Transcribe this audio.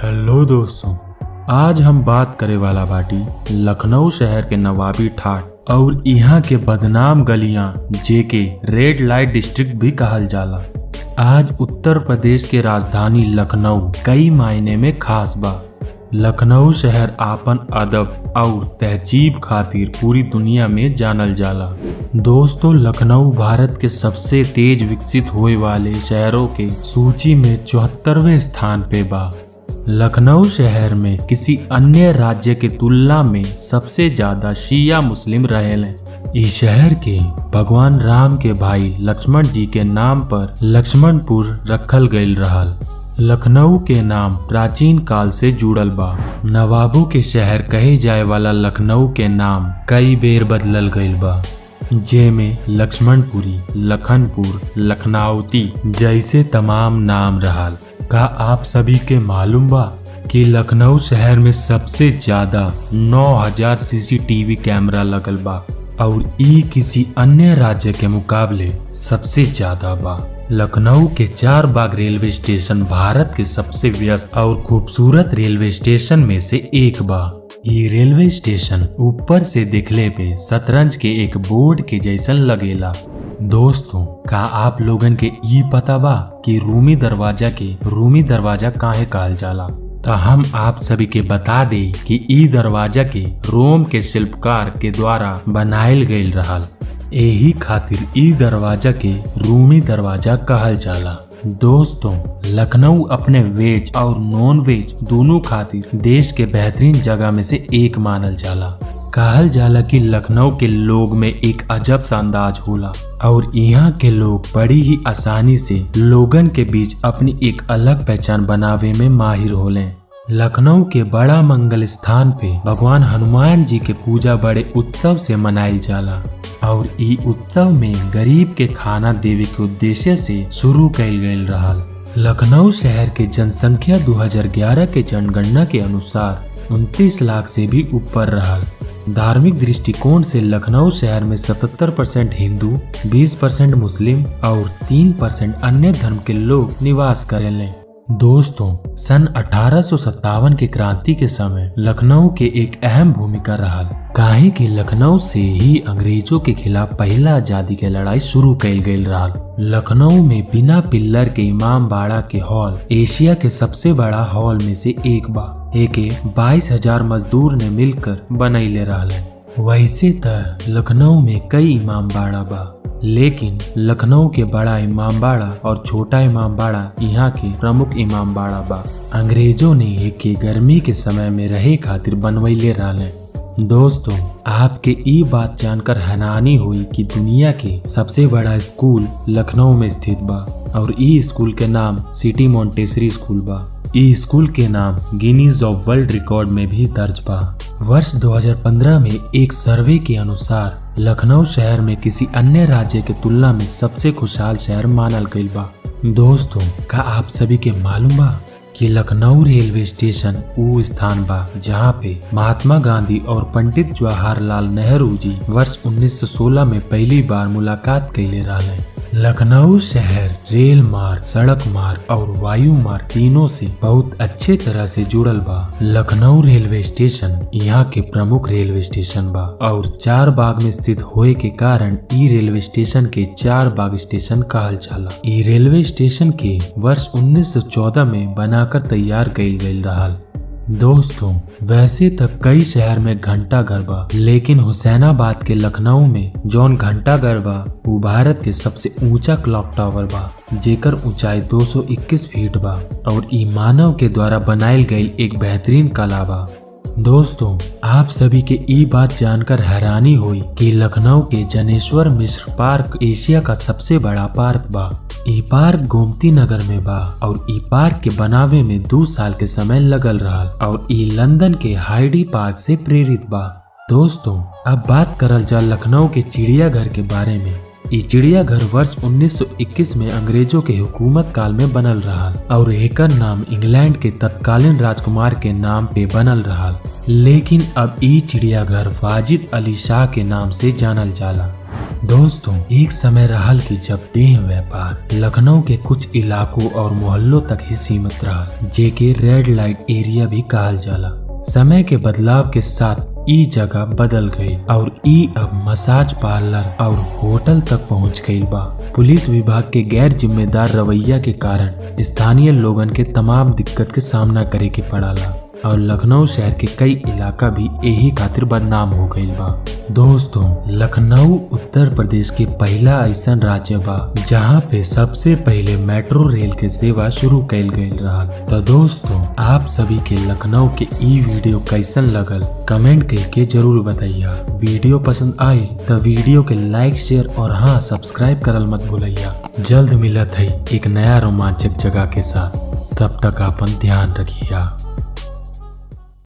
Hello दोस्तों, आज हम बात करे वाला बाटी लखनऊ शहर के नवाबी ठाट और यहाँ के बदनाम गलियां जेके रेड लाइट डिस्ट्रिक्ट भी कहल जाला। आज उत्तर प्रदेश के राजधानी लखनऊ कई मायने में खास बा। लखनऊ शहर आपन अदब और तहजीब खातिर पूरी दुनिया में जानल जाला। दोस्तों, लखनऊ भारत के सबसे तेज विकसित होए वाले शहरों के सूची में 74वें स्थान पे बा। लखनऊ शहर में किसी अन्य राज्य के तुलना में सबसे ज्यादा शिया मुस्लिम रहेले। इस शहर के भगवान राम के भाई लक्ष्मण जी के नाम पर लक्ष्मणपुर रखल गईल रहल। लखनऊ के नाम प्राचीन काल से जुड़ल बा। नवाबों के शहर कहे जाए वाला लखनऊ के नाम कई बेर बदलल गईल बा, जेमे लक्ष्मणपुरी, लखनपुर, लखनऊती जैसे तमाम नाम रहल। का आप सभी के मालूम बा कि लखनऊ शहर में सबसे ज्यादा 9000 सीसीटीवी कैमरा लगल बा और ई किसी अन्य राज्य के मुकाबले सबसे ज्यादा बा। लखनऊ के 4 बाग रेलवे स्टेशन भारत के सबसे व्यस्त और खूबसूरत रेलवे स्टेशन में से एक बा। ये रेलवे स्टेशन ऊपर से दिखले पे शतरंज के एक बोर्ड के जैसन लगेला। दोस्तों, का आप लोगन के ई पता बा कि रूमी दरवाजा काहे कहल जाला? तो हम आप सभी के बता दे कि ई दरवाजा के रोम के शिल्पकार के द्वारा बनायल गईल रहल। यही खातिर ई दरवाजा के रूमी दरवाजा कहल जाला। दोस्तों, लखनऊ अपने वेज और नॉन वेज दोनों खातिर देश के बेहतरीन जगह में से एक मानल जाला। कहल जाला कि लखनऊ के लोग में एक अजब सा अंदाज होला और यहाँ के लोग बड़ी ही आसानी से लोगन के बीच अपनी एक अलग पहचान बनावे में माहिर होले। लखनऊ के बड़ा मंगल स्थान पे भगवान हनुमान जी के पूजा बड़े उत्सव से मनाइल जाला और ई उत्सव में गरीब के खाना देवे के उद्देश्य से शुरू कईल गईल रहल। लखनऊ शहर के जनसंख्या 2011 के जनगणना के अनुसार 29 लाख से भी ऊपर रहल। धार्मिक दृष्टिकोण से लखनऊ शहर में 77% हिंदू, 20% मुस्लिम और 3% अन्य धर्म के लोग निवास करेले। दोस्तों, सन 1857 के क्रांति के समय लखनऊ के एक अहम भूमिका रहल, काहे कि लखनऊ से ही अंग्रेजों के खिलाफ पहला आजादी के लड़ाई शुरू कईल गईल रहल। लखनऊ में बिना पिल्लर के इमाम बाड़ा के हॉल एशिया के सबसे बड़ा हॉल में से एक बा। एके 22,000 मजदूर ने मिलकर बनैले रहले। वैसे त लखनऊ में कई इमाम बाड़ा बा, लेकिन लखनऊ के बड़ा इमाम बाड़ा और छोटा इमाम बाड़ा यहाँ के प्रमुख इमाम बाड़ा बा। अंग्रेजों ने एके गर्मी के समय में रहे खातिर बनवैले रहले। दोस्तों, आपके ई बात जानकर हैरानी हुई कि दुनिया के सबसे बड़ा स्कूल लखनऊ में स्थित बा और ई स्कूल के नाम सिटी मॉन्टेसरी स्कूल बा। ई स्कूल के नाम गिनीज ऑफ वर्ल्ड रिकॉर्ड में भी दर्ज बा। वर्ष 2015 में एक सर्वे के अनुसार लखनऊ शहर में किसी अन्य राज्य के तुलना में सबसे खुशहाल शहर मानल गईल बा। दोस्तों, का आप सभी के मालूम बा कि लखनऊ रेलवे स्टेशन वो स्थान बा जहाँ पे महात्मा गांधी और पंडित जवाहरलाल नेहरू जी वर्ष 1916 में पहली बार मुलाकात कैले रहले। लखनऊ शहर रेल मार्ग, सड़क मार्ग और वायु मार्ग तीनों से बहुत अच्छे तरह से जुड़ल बा। लखनऊ रेलवे स्टेशन यहाँ के प्रमुख रेलवे स्टेशन बा और 4 बाग में स्थित होए के कारण ई रेलवे स्टेशन के 4 बाग स्टेशन कहल जाला। ई रेलवे स्टेशन के वर्ष 1914 में बनाकर तैयार कईल गईल रहल। दोस्तों, वैसे तक कई शहर में घंटा घर बा, लेकिन हुसैनाबाद के लखनऊ में जौन घंटा घर बा वो भारत के सबसे ऊंचा क्लॉक टावर बा, जेकर ऊंचाई 221 फीट बा और ई मानव के द्वारा बनायल गई एक बेहतरीन कला बा। दोस्तों, आप सभी के ई बात जानकर हैरानी हुई कि लखनऊ के जनेश्वर मिश्र पार्क एशिया का सबसे बड़ा पार्क बा। ई पार्क गोमती नगर में बा और ई पार्क के बनावे में 2 साल के समय लगल रहल और ई लंदन के हाइडी पार्क से प्रेरित बा। दोस्तों, अब बात करल जा लखनऊ के चिड़ियाघर के बारे में। ई चिड़ियाघर वर्ष 1921 में अंग्रेजों के हुकूमत काल में बनल रहल और एकर नाम इंग्लैंड के तत्कालीन राजकुमार के नाम पे बनल रहल, लेकिन अब ई चिड़ियाघर वाजिद अली शाह के नाम से जानल जाला। दोस्तों, एक समय रहल कि जब देह व्यापार लखनऊ के कुछ इलाकों और मोहल्लों तक ही सीमित रहल, जेके रेड लाइट एरिया भी कहल जाला। समय के बदलाव के साथ ई जगह बदल गई और ई अब मसाज पार्लर और होटल तक पहुंच गई बा। पुलिस विभाग के गैर जिम्मेदार रवैया के कारण स्थानीय लोगन के तमाम दिक्कत के सामना करे के पड़ाला और लखनऊ शहर के कई इलाका भी यही खातिर बदनाम हो गईल बा। दोस्तों, लखनऊ उत्तर प्रदेश के पहला ऐसा राज्य बा जहाँ पे सबसे पहले मेट्रो रेल के सेवा शुरू कैल गईल रहा। तो दोस्तों, आप सभी के लखनऊ के ई वीडियो कैसन लगल कमेंट करके जरूर बताइया। वीडियो पसंद आई तो वीडियो के लाइक शेयर और हाँ सब्सक्राइब करल मत भूलिया। जल्द मिलत है एक नया रोमांचक जगह के साथ, तब तक अपन ध्यान रखिया।